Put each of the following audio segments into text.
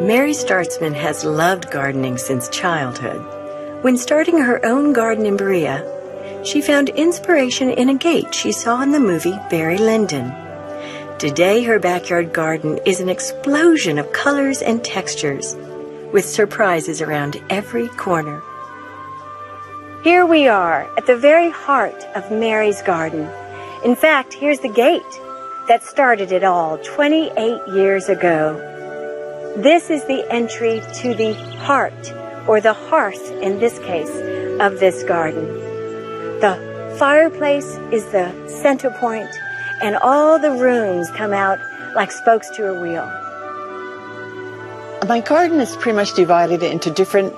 Mary Startzman has loved gardening since childhood. When starting her own garden in Berea, she found inspiration in a gate she saw in the movie Barry Lyndon. Today, her backyard garden is an explosion of colors and textures, with surprises around every corner. Here we are at the very heart of Mary's garden. In fact, here's the gate that started it all 28 years ago. This is the entry to the heart, or the hearth in this case, of this garden. The fireplace is the center point, and all the rooms come out like spokes to a wheel. My garden is pretty much divided into different,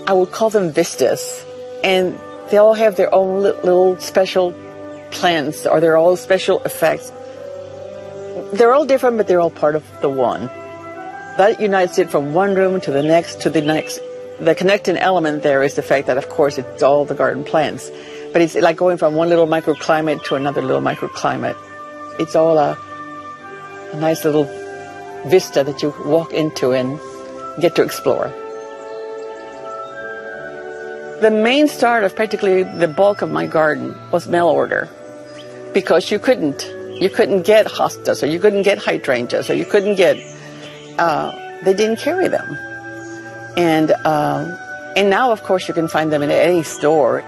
I would call them vistas, and they all have their own little special plants, or they're all special effects. They're all different, but they're all part of the one. That unites it from one room to the next to the next. The connecting element there is the fact that, of course, it's all the garden plants. But it's like going from one little microclimate to another little microclimate. It's all a nice little vista that you walk into and get to explore. The main start of practically the bulk of my garden was mail order, because you couldn't get hostas, or you couldn't get hydrangeas, or you couldn't get, they didn't carry them. And now, of course, you can find them in any store.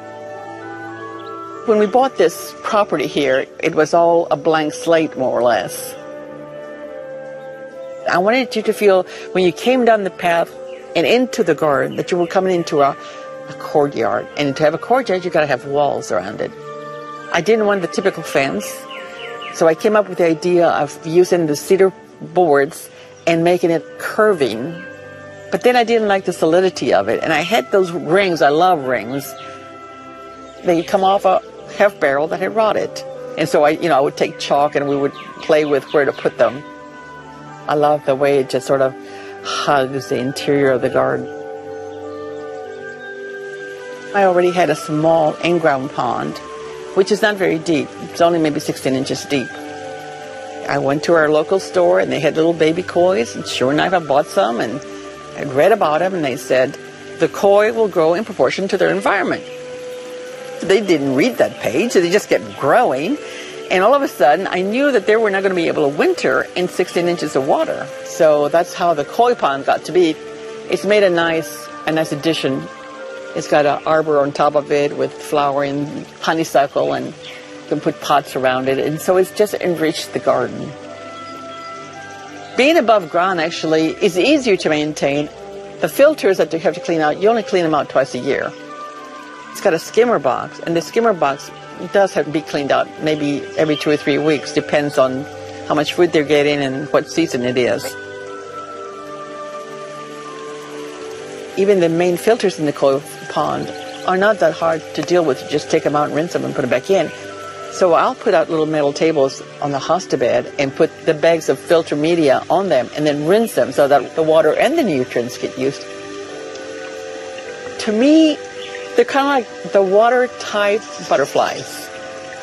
When we bought this property here, it was all a blank slate, more or less. I wanted you to feel, when you came down the path and into the garden, that you were coming into a courtyard. And to have a courtyard, you got to have walls around it. I didn't want the typical fence, so I came up with the idea of using the cedar boards and making it curving. But then I didn't like the solidity of it, and I had those rings. I love rings. They come off a half barrel that had rotted, and so I would take chalk and we would play with where to put them. I love the way it just sort of hugs the interior of the garden. I already had a small in-ground pond, which is not very deep. It's only maybe 16 inches deep. I went to our local store, and they had little baby kois, and sure enough, I bought some, and I read about them, and they said, the koi will grow in proportion to their environment. They didn't read that page, so they just kept growing, and all of a sudden, I knew that they were not going to be able to winter in 16 inches of water. So that's how the koi pond got to be. It's made a nice addition. It's got an arbor on top of it with flowering honeysuckle, and you can put pots around it, and so it's just enriched the garden. Being above ground actually is easier to maintain. The filters that you have to clean out, you only clean them out twice a year. It's got a skimmer box, and the skimmer box does have to be cleaned out maybe every 2 or 3 weeks, depends on how much food they're getting and what season it is. Even the main filters in the koi pond are not that hard to deal with. You just take them out and rinse them and put them back in. So I'll put out little metal tables on the hosta bed and put the bags of filter media on them and then rinse them so that the water and the nutrients get used. To me, they're kind of like the water-type butterflies.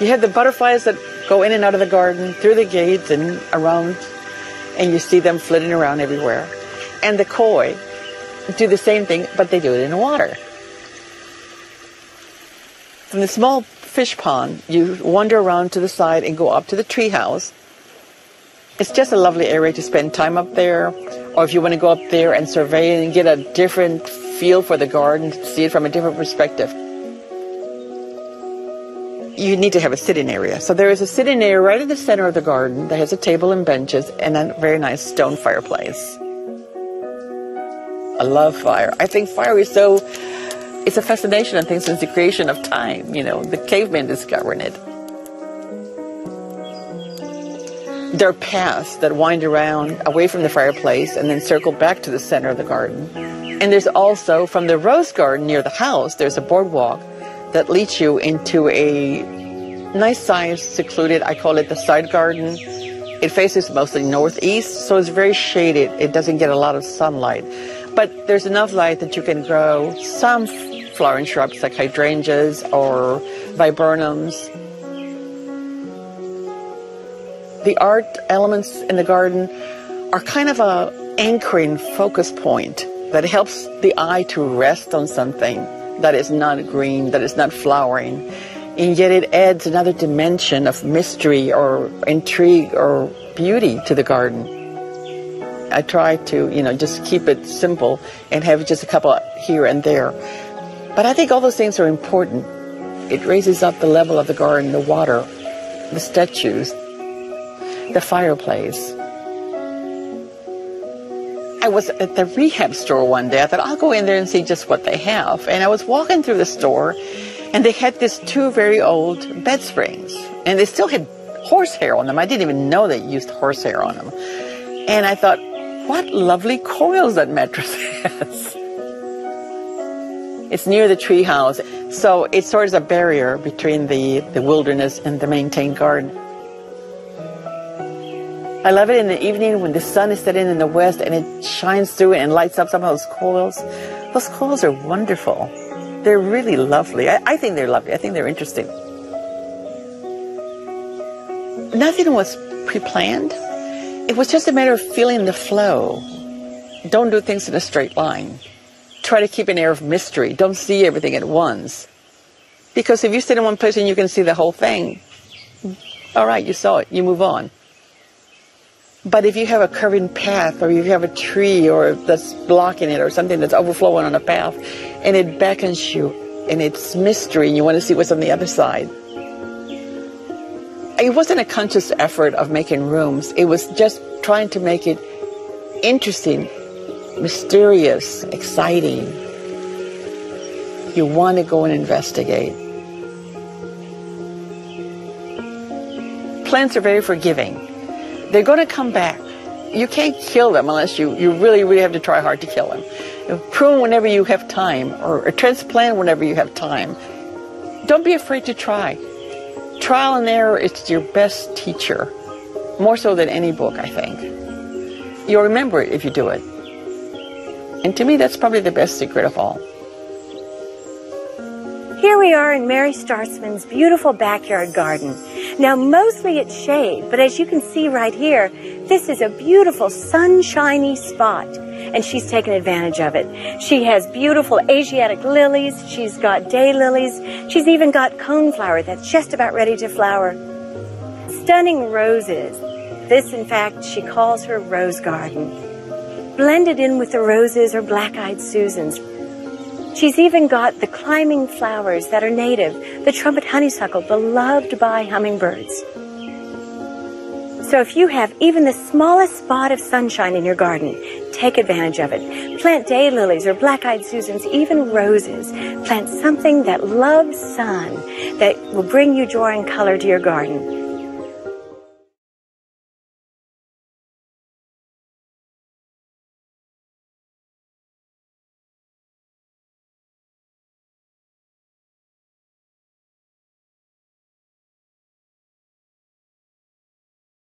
You have the butterflies that go in and out of the garden, through the gates and around, and you see them flitting around everywhere. And the koi do the same thing, but they do it in the water. From the small fish pond, you wander around to the side and go up to the tree house. It's just a lovely area to spend time up there, or if you want to go up there and survey and get a different feel for the garden, see it from a different perspective. You need to have a sitting area. So there is a sitting area right in the center of the garden that has a table and benches and a very nice stone fireplace. I love fire. I think fire is it's a fascination, I think, since the creation of time, the cavemen discovering it. There are paths that wind around away from the fireplace and then circle back to the center of the garden. And there's also, from the rose garden near the house, there's a boardwalk that leads you into a nice size, secluded, I call it the side garden. It faces mostly northeast, so it's very shaded. It doesn't get a lot of sunlight. But there's enough light that you can grow some flowering shrubs like hydrangeas or viburnums. The art elements in the garden are kind of anchoring focus point that helps the eye to rest on something that is not green, that is not flowering, and yet it adds another dimension of mystery or intrigue or beauty to the garden. I try to, just keep it simple and have just a couple here and there. But I think all those things are important. It raises up the level of the garden, the water, the statues, the fireplace. I was at the rehab store one day. I thought, I'll go in there and see just what they have. And I was walking through the store, and they had these 2 very old bed springs. And they still had horsehair on them. I didn't even know they used horsehair on them. And I thought, what lovely coils that mattress has. It's near the treehouse, so it's sort of a barrier between the wilderness and the maintained garden. I love it in the evening when the sun is setting in the west and it shines through it and lights up some of those coils. Those coils are wonderful. They're really lovely. I think they're lovely. I think they're interesting. Nothing was pre-planned. It was just a matter of feeling the flow. Don't do things in a straight line. Try to keep an air of mystery. Don't see everything at once. Because if you sit in one place and you can see the whole thing, all right, you saw it, you move on. But if you have a curving path, or you have a tree or that's blocking it, or something that's overflowing on a path, and it beckons you, and it's mystery, and you want to see what's on the other side. It wasn't a conscious effort of making rooms. It was just trying to make it interesting, mysterious, exciting. You want to go and investigate. Plants are very forgiving. They're going to come back. You can't kill them unless you really, really have to try hard to kill them. Prune whenever you have time, or transplant whenever you have time. Don't be afraid to try. Trial and error is your best teacher, more so than any book, I think. You'll remember it if you do it. And to me, that's probably the best secret of all. Here we are in Mary Startzman's beautiful backyard garden. Now, mostly it's shade, but as you can see right here, this is a beautiful sunshiny spot, and she's taken advantage of it. She has beautiful Asiatic lilies, she's got daylilies, she's even got coneflower that's just about ready to flower. Stunning roses. This, in fact, she calls her rose garden. Blended in with the roses are black-eyed Susans. She's even got the climbing flowers that are native, the trumpet honeysuckle, beloved by hummingbirds. So if you have even the smallest spot of sunshine in your garden, take advantage of it. Plant daylilies or black-eyed Susans, even roses. Plant something that loves sun, that will bring you joy and color to your garden.